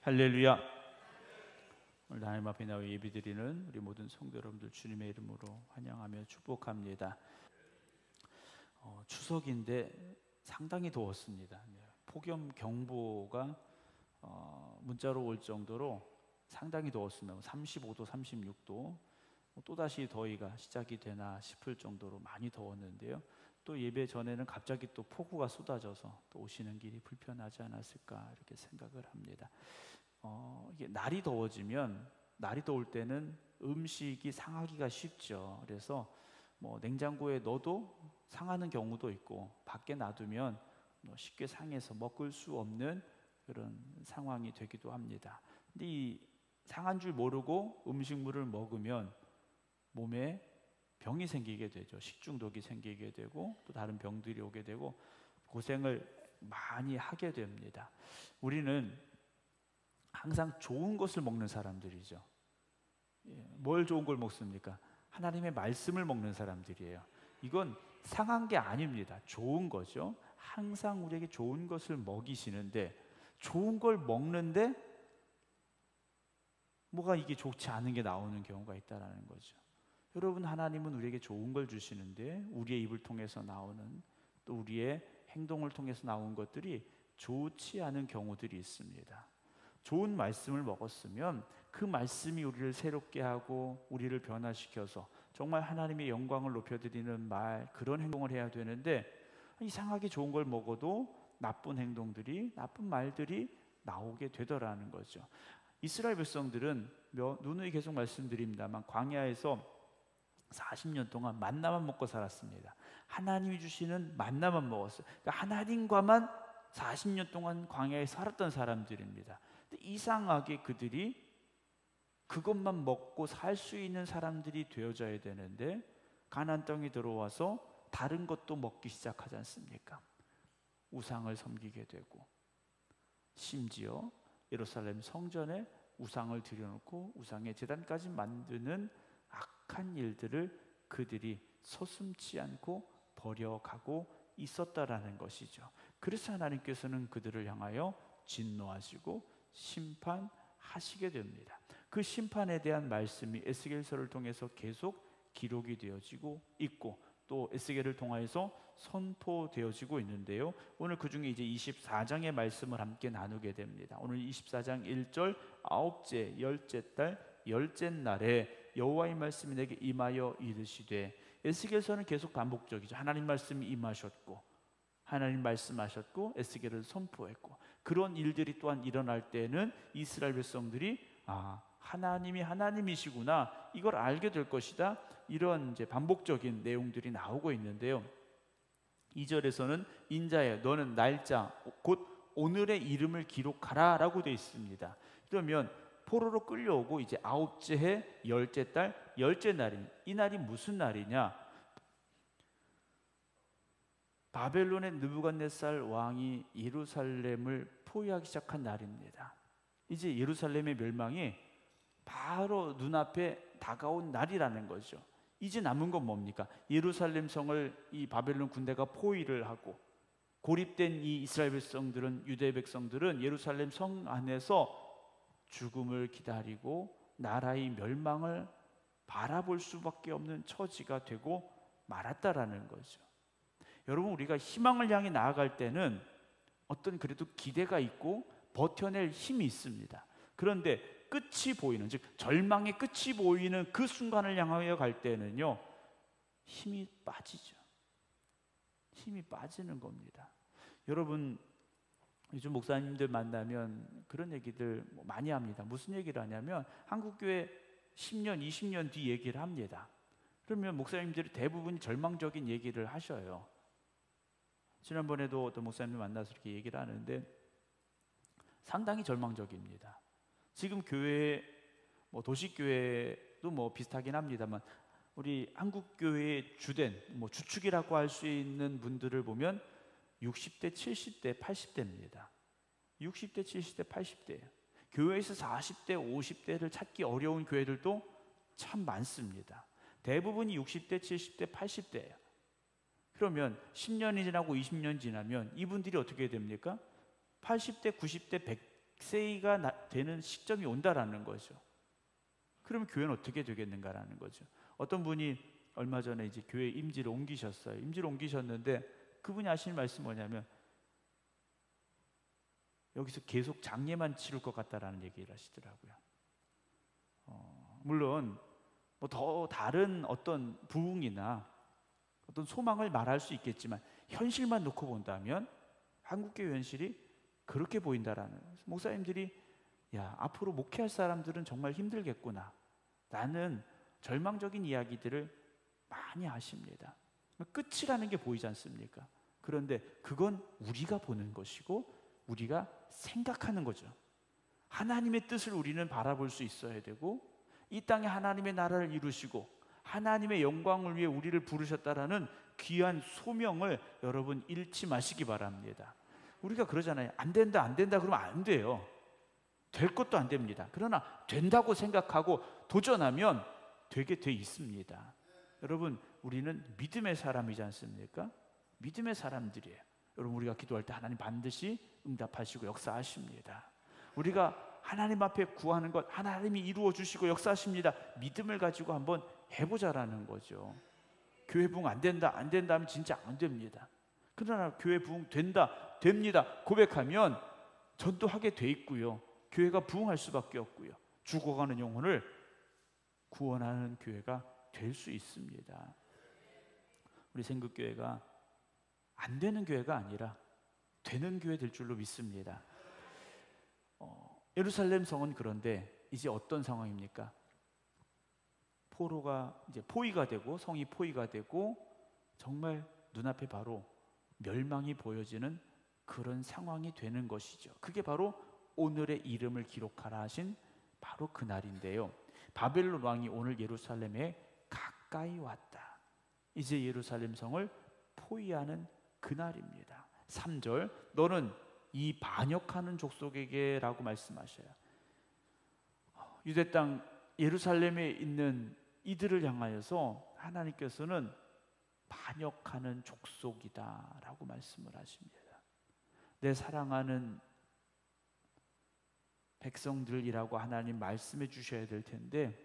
할렐루야. 오늘 하나님 앞에 나와 예배드리는 우리 모든 성도 여러분들 주님의 이름으로 환영하며 축복합니다. 추석인데 상당히 더웠습니다. 폭염 경보가 문자로 올 정도로 상당히 더웠습니다. 35도, 36도. 또다시 더위가 시작이 되나 싶을 정도로 많이 더웠는데요. 또 예배 전에는 갑자기 또 폭우가 쏟아져서 또 오시는 길이 불편하지 않았을까 이렇게 생각을 합니다. 이게 날이 더워지면, 날이 더울 때는 음식이 상하기가 쉽죠. 그래서 냉장고에 넣어도 상하는 경우도 있고, 밖에 놔두면 쉽게 상해서 먹을 수 없는 그런 상황이 되기도 합니다. 근데 이 상한 줄 모르고 음식물을 먹으면 몸에 병이 생기게 되죠. 식중독이 생기게 되고 또 다른 병들이 오게 되고 고생을 많이 하게 됩니다. 우리는 항상 좋은 것을 먹는 사람들이죠. 뭘 좋은 걸 먹습니까? 하나님의 말씀을 먹는 사람들이에요. 이건 상한 게 아닙니다. 좋은 거죠. 항상 우리에게 좋은 것을 먹이시는데, 좋은 걸 먹는데 뭐가 이게 좋지 않은 게 나오는 경우가 있다는 거죠. 여러분, 하나님은 우리에게 좋은 걸 주시는데 우리의 입을 통해서 나오는, 또 우리의 행동을 통해서 나온 것들이 좋지 않은 경우들이 있습니다. 좋은 말씀을 먹었으면 그 말씀이 우리를 새롭게 하고 우리를 변화시켜서 정말 하나님의 영광을 높여드리는 말, 그런 행동을 해야 되는데, 이상하게 좋은 걸 먹어도 나쁜 행동들이, 나쁜 말들이 나오게 되더라는 거죠. 이스라엘 백성들은 누누이 계속 말씀드립니다만 광야에서 40년 동안 만나만 먹고 살았습니다. 하나님이 주시는 만나만 먹었어요. 그러니까 하나님과만 40년 동안 광야에 살았던 사람들입니다. 근데 이상하게 그들이 그것만 먹고 살 수 있는 사람들이 되어져야 되는데, 가나안 땅에 들어와서 다른 것도 먹기 시작하지 않습니까? 우상을 섬기게 되고, 심지어 예루살렘 성전에 우상을 들여놓고 우상의 제단까지 만드는 악한 일들을 그들이 서슴지 않고 버려가고 있었다라는 것이죠. 그래서 하나님께서는 그들을 향하여 진노하시고 심판하시게 됩니다. 그 심판에 대한 말씀이 에스겔서를 통해서 계속 기록이 되어지고 있고, 또 에스겔을 통하여서 선포되어지고 있는데요. 오늘 그 중에 이제 24장의 말씀을 함께 나누게 됩니다. 오늘 24장 1절, 아홉째 열째 달 열째 날에 여호와의 말씀이 내게 임하여 이르시되, 에스겔서는 계속 반복적이죠. 하나님 말씀이 임하셨고, 하나님 말씀하셨고, 에스겔을 선포했고, 그런 일들이 또한 일어날 때는 이스라엘 백성들이 하나님이 하나님이시구나, 이걸 알게 될 것이다, 이런 이제 반복적인 내용들이 나오고 있는데요. 2절에서는 인자여 너는 날짜 곧 오늘의 이름을 기록하라 라고 되어 있습니다. 그러면 포로로 끌려오고 이제 아홉째 해 열째 달 열째 날이, 이 날이 무슨 날이냐? 바벨론의 느부갓네살 왕이 예루살렘을 포위하기 시작한 날입니다. 이제 예루살렘의 멸망이 바로 눈앞에 다가온 날이라는 거죠. 이제 남은 건 뭡니까? 예루살렘 성을 이 바벨론 군대가 포위를 하고, 고립된 이 이스라엘 백성들은, 유대 백성들은 예루살렘 성 안에서 죽음을 기다리고 나라의 멸망을 바라볼 수밖에 없는 처지가 되고 말았다라는 거죠. 여러분, 우리가 희망을 향해 나아갈 때는 어떤 그래도 기대가 있고 버텨낼 힘이 있습니다. 그런데 끝이 보이는, 즉 절망의 끝이 보이는 그 순간을 향하여 갈 때는요, 힘이 빠지죠. 힘이 빠지는 겁니다. 여러분, 요즘 목사님들 만나면 그런 얘기들 많이 합니다. 무슨 얘기를 하냐면 한국교회 10년, 20년 뒤 얘기를 합니다. 그러면 목사님들이 대부분 절망적인 얘기를 하셔요. 지난번에도 어떤 목사님을 만나서 이렇게 얘기를 하는데 상당히 절망적입니다. 지금 교회, 도시교회도 비슷하긴 합니다만, 우리 한국교회의 주된 주축이라고 할 수 있는 분들을 보면 60대, 70대, 80대입니다. 60대, 70대, 80대예요. 교회에서 40대, 50대를 찾기 어려운 교회들도 참 많습니다. 대부분이 60대, 70대, 80대예요. 그러면 10년이 지나고 20년 지나면 이분들이 어떻게 됩니까? 80대, 90대, 100세가 되는 시점이 온다라는 거죠. 그러면 교회는 어떻게 되겠는가라는 거죠. 어떤 분이 얼마 전에 이제 교회 임지를 옮기셨어요. 임지를 옮기셨는데 그분이 하시는 말씀이 뭐냐면 여기서 계속 장례만 치를 것 같다라는 얘기를 하시더라고요. 물론 뭐 더 다른 어떤 부흥이나 어떤 소망을 말할 수 있겠지만 현실만 놓고 본다면 한국교회 현실이 그렇게 보인다라는, 목사님들이 야, 앞으로 목회할 사람들은 정말 힘들겠구나 라는 절망적인 이야기들을 많이 하십니다. 끝이라는 게 보이지 않습니까? 그런데 그건 우리가 보는 것이고 우리가 생각하는 거죠. 하나님의 뜻을 우리는 바라볼 수 있어야 되고 이 땅에 하나님의 나라를 이루시고 하나님의 영광을 위해 우리를 부르셨다라는 귀한 소명을 여러분 잃지 마시기 바랍니다. 우리가 그러잖아요. 안 된다 안 된다 그러면 안 돼요. 될 것도 안 됩니다. 그러나 된다고 생각하고 도전하면 되게 돼 있습니다. 여러분, 우리는 믿음의 사람이지 않습니까? 믿음의 사람들이에요. 여러분, 우리가 기도할 때 하나님 반드시 응답하시고 역사하십니다. 우리가 하나님 앞에 구하는 것 하나님이 이루어 주시고 역사하십니다. 믿음을 가지고 한번 해보자라는 거죠. 교회 부흥 안 된다 안 된다 하면 진짜 안 됩니다. 그러나 교회 부흥 된다 됩니다 고백하면 전도하게 돼 있고요. 교회가 부흥할 수밖에 없고요. 죽어가는 영혼을 구원하는 교회가 될 수 있습니다. 우리 생극교회가 안 되는 교회가 아니라 되는 교회 될 줄로 믿습니다. 예루살렘 성은 그런데 이제 어떤 상황입니까? 포로가 이제 포위가 되고 성이 포위가 되고 정말 눈앞에 바로 멸망이 보여지는 그런 상황이 되는 것이죠. 그게 바로 오늘의 이름을 기록하라 하신 바로 그 날인데요. 바벨론 왕이 오늘 예루살렘에 가까이 왔다. 이제 예루살렘 성을 포위하는 그날입니다. 3절, 너는 이 반역하는 족속에게 라고 말씀하셔요. 유대 땅 예루살렘에 있는 이들을 향하여서 하나님께서는 반역하는 족속이다 라고 말씀을 하십니다. 내 사랑하는 백성들이라고 하나님 말씀해 주셔야 될 텐데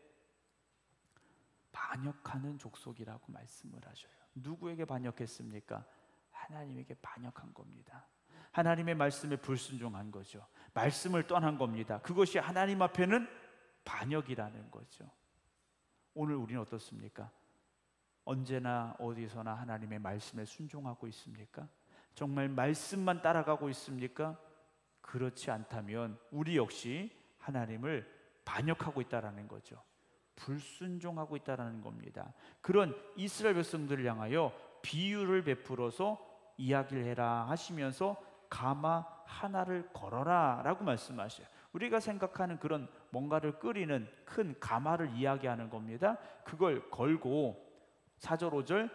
반역하는 족속이라고 말씀을 하셔요. 누구에게 반역했습니까? 하나님에게 반역한 겁니다. 하나님의 말씀에 불순종한 거죠. 말씀을 떠난 겁니다. 그것이 하나님 앞에는 반역이라는 거죠. 오늘 우리는 어떻습니까? 언제나 어디서나 하나님의 말씀에 순종하고 있습니까? 정말 말씀만 따라가고 있습니까? 그렇지 않다면 우리 역시 하나님을 반역하고 있다라는 거죠. 불순종하고 있다라는 겁니다. 그런 이스라엘 백성들을 향하여 비유를 베풀어서 이야기를 해라 하시면서 가마 하나를 걸어라 라고 말씀하셔요. 우리가 생각하는 그런 뭔가를 끓이는 큰 가마를 이야기하는 겁니다. 그걸 걸고 4절 5절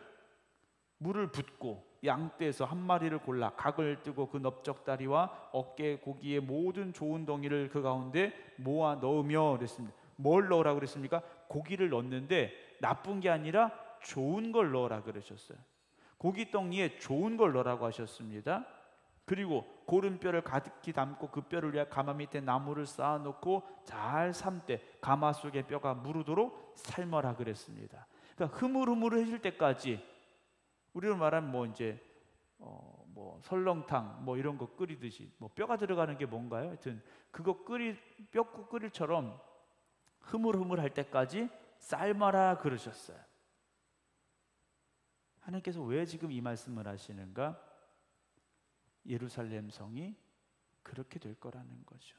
물을 붓고 양떼에서 한 마리를 골라 각을 뜨고 그 넓적다리와 어깨 고기의 모든 좋은 덩이를 그 가운데 모아 넣으며 그랬습니다. 뭘 넣으라고 그랬습니까? 고기를 넣는데 나쁜 게 아니라 좋은 걸 넣으라 그러셨어요. 고기 덩이에 좋은 걸 넣으라고 하셨습니다. 그리고 고른 뼈를 가득히 담고 그 뼈를 위해 가마 밑에 나무를 쌓아놓고 잘 삶되 가마 속에 뼈가 무르도록 삶아라 그랬습니다. 그러니까 흐물흐물해질 때까지, 우리로 말하면 뭐 이제 뭐 설렁탕 뭐 이런 거 끓이듯이 뭐 뼈가 들어가는 게 뭔가요? 하여튼 그거 뼈국 끓일처럼 흐물흐물할 때까지 삶아라 그러셨어요. 하나님께서 왜 지금 이 말씀을 하시는가? 예루살렘 성이 그렇게 될 거라는 거죠.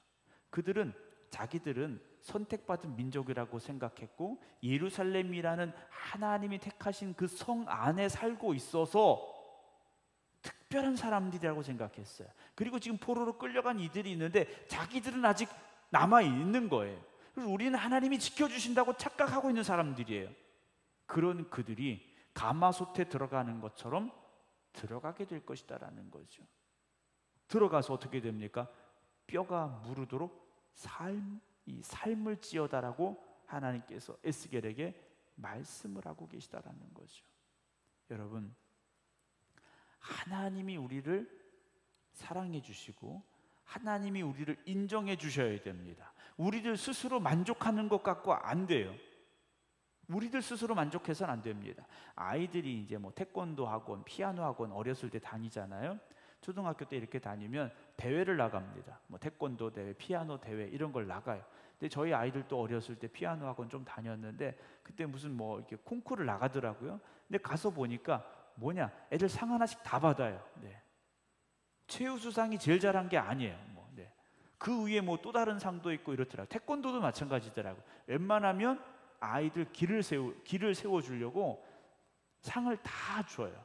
자기들은 선택받은 민족이라고 생각했고 예루살렘이라는 하나님이 택하신 그 성 안에 살고 있어서 특별한 사람들이라고 생각했어요. 그리고 지금 포로로 끌려간 이들이 있는데 자기들은 아직 남아있는 거예요. 그래서 우리는 하나님이 지켜주신다고 착각하고 있는 사람들이에요. 그런 그들이 가마솥에 들어가는 것처럼 들어가게 될 것이다라는 거죠. 들어가서 어떻게 됩니까? 뼈가 무르도록 삶을 지어다라고 하나님께서 에스겔에게 말씀을 하고 계시다라는 거죠. 여러분, 하나님이 우리를 사랑해 주시고 하나님이 우리를 인정해 주셔야 됩니다. 우리들 스스로 만족하는 것 같고 안 돼요. 우리들 스스로 만족해서는 안 됩니다. 아이들이 이제 뭐 태권도 학원, 피아노 학원 어렸을 때 다니잖아요. 초등학교 때 이렇게 다니면 대회를 나갑니다. 뭐 태권도 대회, 피아노 대회 이런 걸 나가요. 근데 저희 아이들도 어렸을 때 피아노 학원 좀 다녔는데 그때 무슨 뭐 이렇게 콩쿠르를 나가더라고요. 근데 가서 보니까 뭐냐, 애들 상 하나씩 다 받아요. 네. 최우수상이 제일 잘한 게 아니에요. 뭐, 네. 그 위에 뭐 또 다른 상도 있고 이렇더라고요. 태권도도 마찬가지더라고요. 웬만하면 아이들 길을 세워주려고 상을 다 줘요.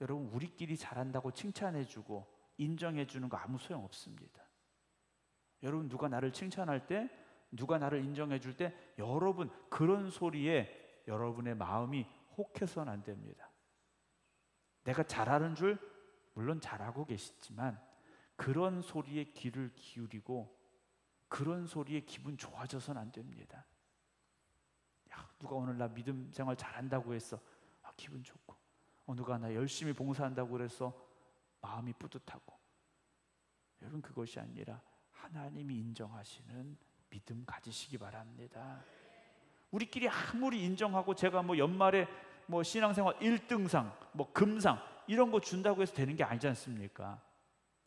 여러분, 우리끼리 잘한다고 칭찬해주고 인정해주는 거 아무 소용 없습니다. 여러분, 누가 나를 칭찬할 때, 누가 나를 인정해줄 때 여러분 그런 소리에 여러분의 마음이 혹해서는 안 됩니다. 내가 잘하는 줄 물론 잘하고 계시지만 그런 소리에 귀를 기울이고 그런 소리에 기분 좋아져서는 안 됩니다. 야, 누가 오늘 나 믿음 생활 잘한다고 했어. 기분 좋고. 누가 나 열심히 봉사한다고 그래서 마음이 뿌듯하고. 여러분, 그것이 아니라 하나님이 인정하시는 믿음 가지시기 바랍니다. 우리끼리 아무리 인정하고 제가 뭐 연말에 뭐 신앙생활 1등상, 뭐 금상 이런 거 준다고 해서 되는 게 아니지 않습니까?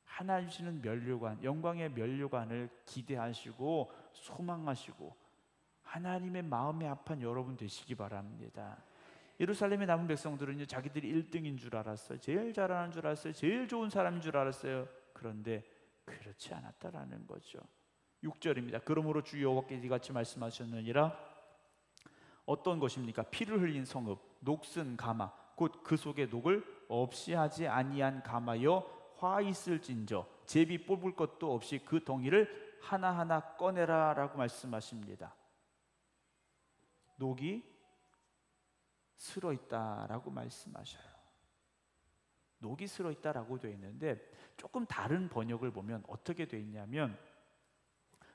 하나님 주시는 면류관, 영광의 면류관을 기대하시고 소망하시고 하나님의 마음에 합한 여러분 되시기 바랍니다. 예루살렘에 남은 백성들은 자기들이 1등인 줄 알았어요. 제일 잘하는 줄 알았어요. 제일 좋은 사람인 줄 알았어요. 그런데 그렇지 않았다라는 거죠. 6절입니다. 그러므로 주 여호와께 이같이 말씀하셨느니라. 어떤 것입니까? 피를 흘린 성읍, 녹슨 가마, 곧 그 속에 녹을 없이 하지 아니한 가마여 화 있을진저 제비 뽑을 것도 없이 그 덩이를 하나하나 꺼내라 라고 말씀하십니다. 녹이 슬어 있다라고 말씀하셔요. 녹이 슬어 있다라고 되어 있는데 조금 다른 번역을 보면 어떻게 되어 있냐면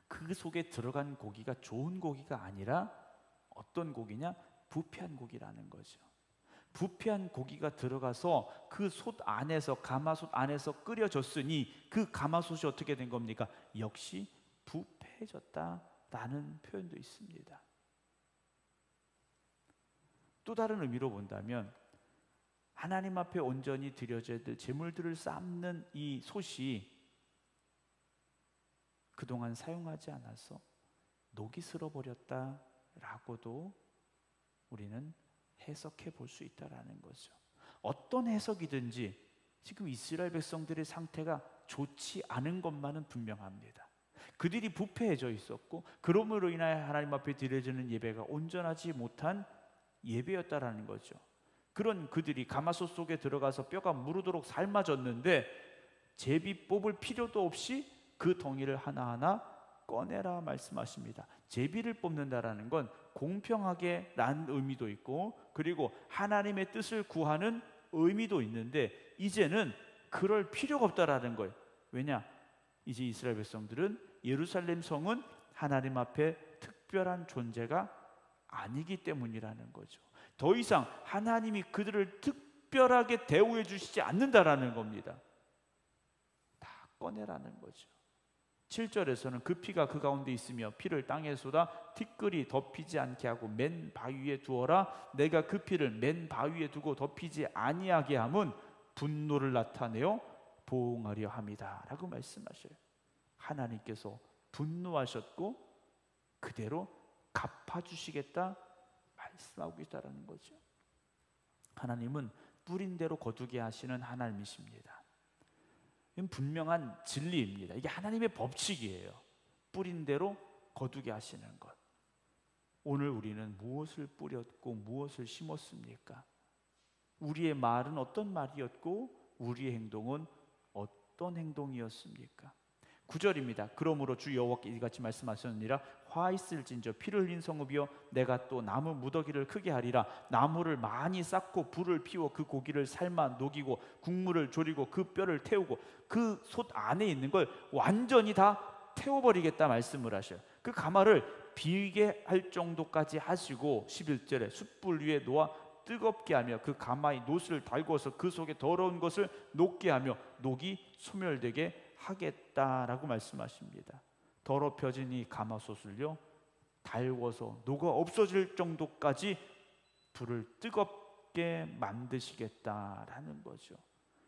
그 속에 들어간 고기가 좋은 고기가 아니라 어떤 고기냐? 부패한 고기라는 거죠. 부패한 고기가 들어가서 그 솥 안에서, 가마솥 안에서 끓여졌으니 그 가마솥이 어떻게 된 겁니까? 역시 부패해졌다라는 표현도 있습니다. 또 다른 의미로 본다면 하나님 앞에 온전히 드려져야 될 제물들을 삶는 이 솥이 그동안 사용하지 않아서 녹이 슬어버렸다라고도 우리는 해석해 볼 수 있다라는 거죠. 어떤 해석이든지 지금 이스라엘 백성들의 상태가 좋지 않은 것만은 분명합니다. 그들이 부패해져 있었고 그러므로 인하여 하나님 앞에 드려지는 예배가 온전하지 못한 예배였다라는 거죠. 그런 그들이 가마솥 속에 들어가서 뼈가 무르도록 삶아졌는데 제비 뽑을 필요도 없이 그 덩이를 하나하나 꺼내라 말씀하십니다. 제비를 뽑는다라는 건 공평하게 라는 의미도 있고 그리고 하나님의 뜻을 구하는 의미도 있는데 이제는 그럴 필요가 없다라는 거예요. 왜냐? 이제 이스라엘 백성들은 예루살렘 성은 하나님 앞에 특별한 존재가 아니기 때문이라는 거죠. 더 이상 하나님이 그들을 특별하게 대우해 주시지 않는다라는 겁니다. 다 꺼내라는 거죠. 7절에서는 그 피가 그 가운데 있으며 피를 땅에 쏟아 티끌이 덮이지 않게 하고 맨 바위에 두어라. 내가 그 피를 맨 바위에 두고 덮이지 아니하게 함은 분노를 나타내어 보응하려 함이다 라고 말씀하셔요. 하나님께서 분노하셨고 그대로 갚아주시겠다 말씀하고 있다는 거죠. 하나님은 뿌린 대로 거두게 하시는 하나님이십니다. 이건 분명한 진리입니다. 이게 하나님의 법칙이에요. 뿌린 대로 거두게 하시는 것. 오늘 우리는 무엇을 뿌렸고 무엇을 심었습니까? 우리의 말은 어떤 말이었고 우리의 행동은 어떤 행동이었습니까? 9절입니다. 그러므로 주 여호와께 이같이 말씀하셨느니라. 화 있을진저 피를 흘린 성읍이여 내가 또 나무 무더기를 크게 하리라. 나무를 많이 쌓고 불을 피워 그 고기를 삶아 녹이고 국물을 졸이고 그 뼈를 태우고 그 솥 안에 있는 걸 완전히 다 태워버리겠다 말씀을 하셔요. 그 가마를 비게 할 정도까지 하시고 11절에 숯불 위에 놓아 뜨겁게 하며 그 가마에 노스를 달구어서 그 속에 더러운 것을 녹게 하며 녹이 소멸되게 하겠다라고 말씀하십니다. 더럽혀진 이 가마솥을요 달궈서 녹아 없어질 정도까지 불을 뜨겁게 만드시겠다라는 거죠.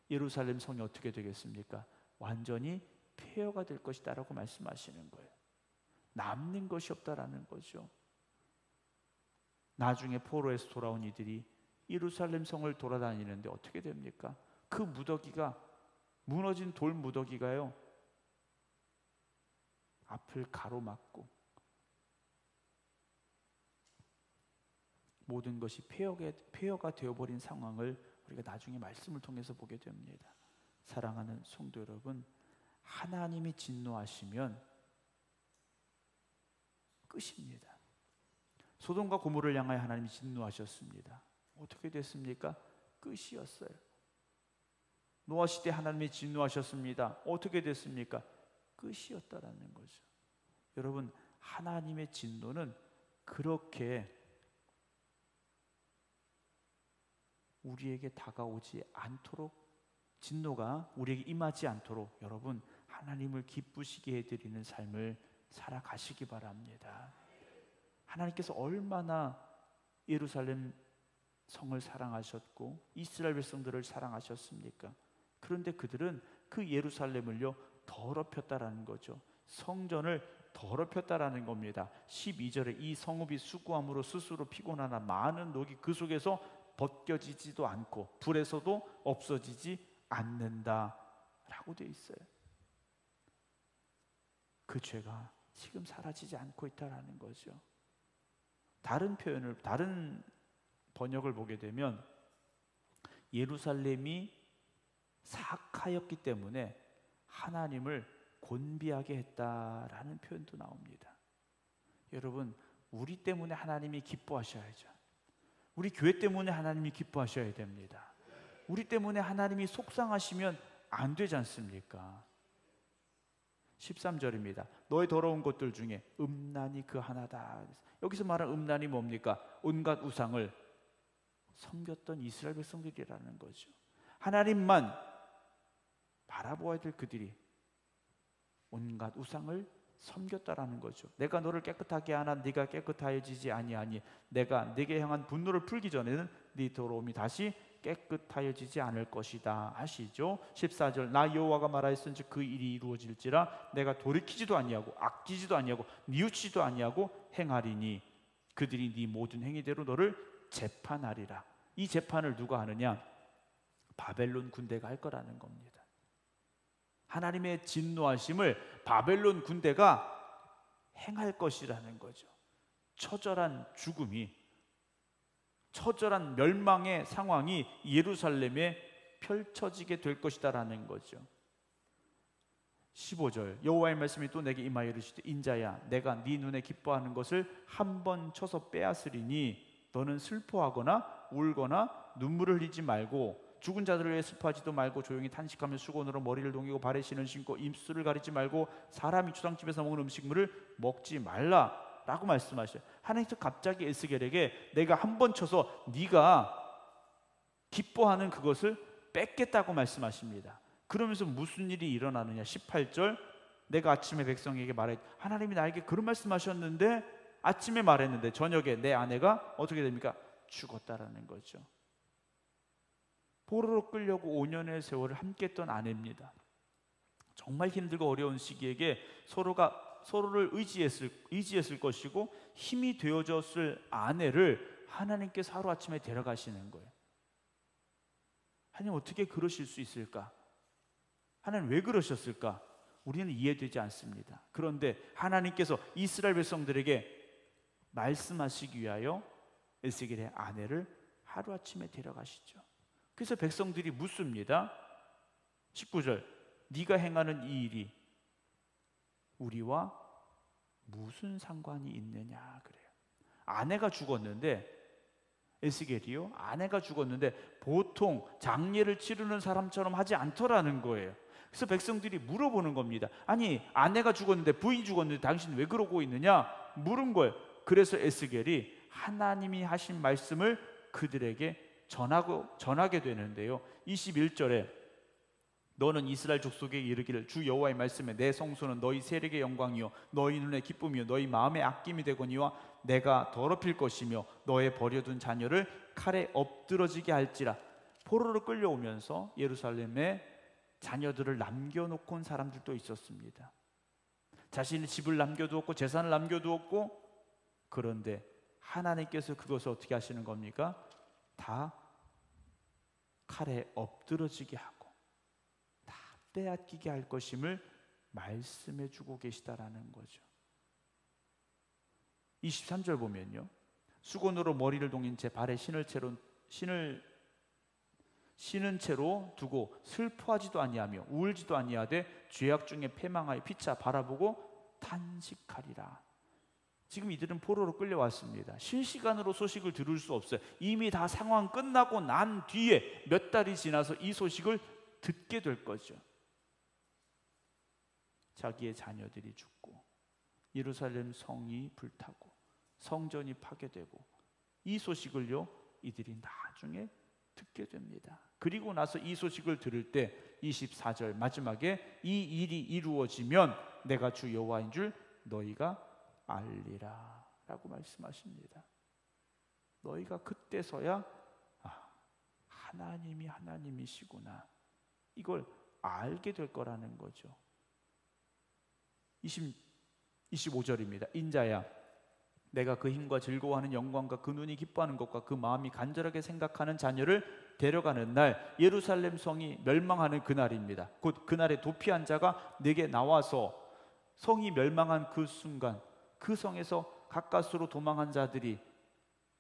예루살렘 성이 어떻게 되겠습니까? 완전히 폐허가 될 것이다 라고 말씀하시는 거예요. 남는 것이 없다라는 거죠. 나중에 포로에서 돌아온 이들이 예루살렘 성을 돌아다니는데 어떻게 됩니까? 그 무더기가, 무너진 돌 무더기가요 앞을 가로막고 모든 것이 폐허가 되어버린 상황을 우리가 나중에 말씀을 통해서 보게 됩니다. 사랑하는 성도 여러분, 하나님이 진노하시면 끝입니다. 소돔과 고모를 향하여 하나님이 진노하셨습니다. 어떻게 됐습니까? 끝이었어요. 노아 시대 하나님이 진노하셨습니다. 어떻게 됐습니까? 끝이었다라는 거죠. 여러분, 하나님의 진노는 그렇게 우리에게 다가오지 않도록, 진노가 우리에게 임하지 않도록 여러분 하나님을 기쁘시게 해드리는 삶을 살아가시기 바랍니다. 하나님께서 얼마나 예루살렘 성을 사랑하셨고 이스라엘 백성들을 사랑하셨습니까? 그런데 그들은 그 예루살렘을요 더럽혔다라는 거죠. 성전을 더럽혔다라는 겁니다. 12절에 이 성읍이 수고함으로 스스로 피곤하나 많은 녹이 그 속에서 벗겨지지도 않고 불에서도 없어지지 않는다라고 되어 있어요. 그 죄가 지금 사라지지 않고 있다라는 거죠. 다른 번역을 보게 되면 예루살렘이 사악하였기 때문에 하나님을 곤비하게 했다라는 표현도 나옵니다. 여러분, 우리 때문에 하나님이 기뻐하셔야죠. 우리 교회 때문에 하나님이 기뻐하셔야 됩니다. 우리 때문에 하나님이 속상하시면 안 되지 않습니까? 13절입니다. 너의 더러운 것들 중에 음란이 그 하나다. 여기서 말하는 음란이 뭡니까? 온갖 우상을 섬겼던 이스라엘 백성들이라는 거죠. 하나님만 바라보아야 될 그들이 온갖 우상을 섬겼다라는 거죠. 내가 너를 깨끗하게 하나 네가 깨끗하여지지 아니하니 내가 네게 향한 분노를 풀기 전에는 네 더러움이 다시 깨끗하여지지 않을 것이다 하시죠. 14절 나 여호와가 말하였은즉 그 일이 이루어질지라 내가 돌이키지도 아니하고 아끼지도 아니하고 뉘우치지도 아니하고 행하리니 그들이 네 모든 행위대로 너를 재판하리라. 이 재판을 누가 하느냐? 바벨론 군대가 할 거라는 겁니다. 하나님의 진노하심을 바벨론 군대가 행할 것이라는 거죠. 처절한 죽음이, 처절한 멸망의 상황이 예루살렘에 펼쳐지게 될 것이다라는 거죠. 15절 여호와의 말씀이 또 내게 임하여 이르시되 인자야 내가 네 눈에 기뻐하는 것을 한 번 쳐서 빼앗으리니 너는 슬퍼하거나 울거나 눈물을 흘리지 말고 죽은 자들을 위해 슬퍼하지도 말고 조용히 탄식하며 수건으로 머리를 동이고 발에 신을 신고 입술을 가리지 말고 사람이 주상집에서 먹는 음식물을 먹지 말라라고 말씀하셔요. 하나님께서 갑자기 에스겔에게 내가 한 번 쳐서 네가 기뻐하는 그것을 뺏겠다고 말씀하십니다. 그러면서 무슨 일이 일어나느냐? 18절 내가 아침에 백성에게 말했 하나님이 나에게 그런 말씀하셨는데 아침에 말했는데 저녁에 내 아내가 어떻게 됩니까? 죽었다라는 거죠. 포로로 끌려고 5년의 세월을 함께했던 아내입니다. 정말 힘들고 어려운 시기에게 서로를 의지했을 것이고 힘이 되어줬을 아내를 하나님께서 하루아침에 데려가시는 거예요. 하나님 어떻게 그러실 수 있을까? 하나님 왜 그러셨을까? 우리는 이해되지 않습니다. 그런데 하나님께서 이스라엘 백성들에게 말씀하시기 위하여 에스겔의 아내를 하루아침에 데려가시죠. 그래서 백성들이 묻습니다. 19절 네가 행하는 이 일이 우리와 무슨 상관이 있느냐 그래요. 아내가 죽었는데 에스겔이요 아내가 죽었는데 보통 장례를 치르는 사람처럼 하지 않더라는 거예요. 그래서 백성들이 물어보는 겁니다. 아니 아내가 죽었는데 부인이 죽었는데 당신 왜 그러고 있느냐 물은 거예요. 그래서 에스겔이 하나님이 하신 말씀을 그들에게 전하게 되는데요. 21절에 너는 이스라엘 족속에게 이르기를 주 여호와의 말씀에 내 성소는 너희 세력의 영광이요 너희 눈의 기쁨이요 너희 마음의 아낌이 되거니와 내가 더럽힐 것이며 너의 버려둔 자녀를 칼에 엎드러지게 할지라. 포로로 끌려오면서 예루살렘에 자녀들을 남겨놓고 온 사람들도 있었습니다. 자신의 집을 남겨두었고 재산을 남겨두었고, 그런데 하나님께서 그것을 어떻게 하시는 겁니까? 다 칼에 엎드러지게 하고 다 빼앗기게 할 것임을 말씀해 주고 계시다라는 거죠. 23절 보면요, 수건으로 머리를 동인 채 발에 신은 채로 두고 슬퍼하지도 아니하며 울지도 아니하되 죄악 중에 패망하여 피차 바라보고 탄식하리라. 지금 이들은 포로로 끌려왔습니다. 실시간으로 소식을 들을 수 없어요. 이미 다 상황 끝나고 난 뒤에 몇 달이 지나서 이 소식을 듣게 될 거죠. 자기의 자녀들이 죽고 예루살렘 성이 불타고 성전이 파괴되고, 이 소식을요 이들이 나중에 듣게 됩니다. 그리고 나서 이 소식을 들을 때 24절 마지막에 이 일이 이루어지면 내가 주 여호와인 줄 너희가 알리라 라고 말씀하십니다. 너희가 그때서야 하나님이 하나님이시구나, 이걸 알게 될 거라는 거죠. 25절입니다. 인자야, 내가 그 힘과 즐거워하는 영광과 그 눈이 기뻐하는 것과 그 마음이 간절하게 생각하는 자녀를 데려가는 날, 예루살렘 성이 멸망하는 그날입니다. 곧 그날에 도피한 자가 내게 나와서, 성이 멸망한 그 순간 그 성에서 가까스로 도망한 자들이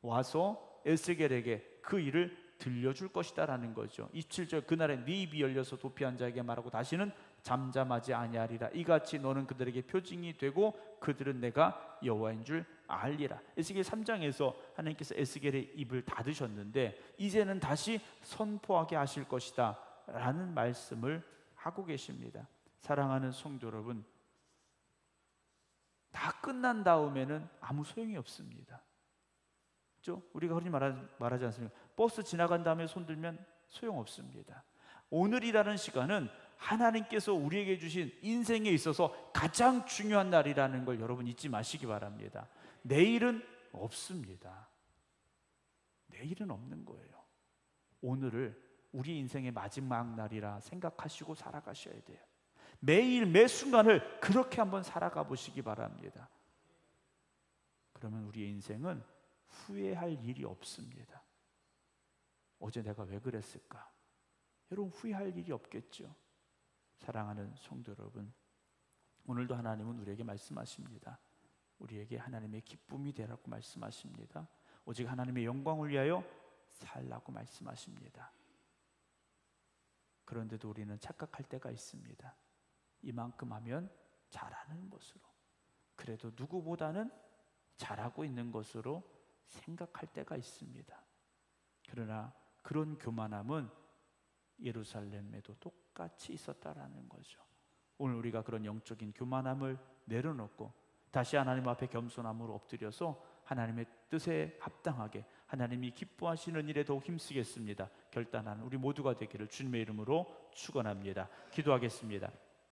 와서 에스겔에게 그 일을 들려줄 것이다라는 거죠. 27절 그날에 네 입이 열려서 도피한 자에게 말하고 다시는 잠잠하지 아니하리라. 이같이 너는 그들에게 표징이 되고 그들은 내가 여호와인 줄 알리라. 에스겔 3장에서 하나님께서 에스겔의 입을 닫으셨는데 이제는 다시 선포하게 하실 것이다 라는 말씀을 하고 계십니다. 사랑하는 성도 여러분, 다 끝난 다음에는 아무 소용이 없습니다. 그렇죠? 우리가 흔히 말하지 않습니까? 버스 지나간 다음에 손들면 소용없습니다. 오늘이라는 시간은 하나님께서 우리에게 주신 인생에 있어서 가장 중요한 날이라는 걸 여러분 잊지 마시기 바랍니다. 내일은 없습니다. 내일은 없는 거예요. 오늘을 우리 인생의 마지막 날이라 생각하시고 살아가셔야 돼요. 매일 매 순간을 그렇게 한번 살아가 보시기 바랍니다. 그러면 우리의 인생은 후회할 일이 없습니다. 어제 내가 왜 그랬을까? 여러분 후회할 일이 없겠죠. 사랑하는 성도 여러분, 오늘도 하나님은 우리에게 말씀하십니다. 우리에게 하나님의 기쁨이 되라고 말씀하십니다. 오직 하나님의 영광을 위하여 살라고 말씀하십니다. 그런데도 우리는 착각할 때가 있습니다. 이만큼 하면 잘하는 것으로, 그래도 누구보다는 잘하고 있는 것으로 생각할 때가 있습니다. 그러나 그런 교만함은 예루살렘에도 똑같이 있었다라는 거죠. 오늘 우리가 그런 영적인 교만함을 내려놓고 다시 하나님 앞에 겸손함으로 엎드려서 하나님의 뜻에 합당하게 하나님이 기뻐하시는 일에 더욱 힘쓰겠습니다 결단하는 우리 모두가 되기를 주님의 이름으로 축원합니다. 기도하겠습니다.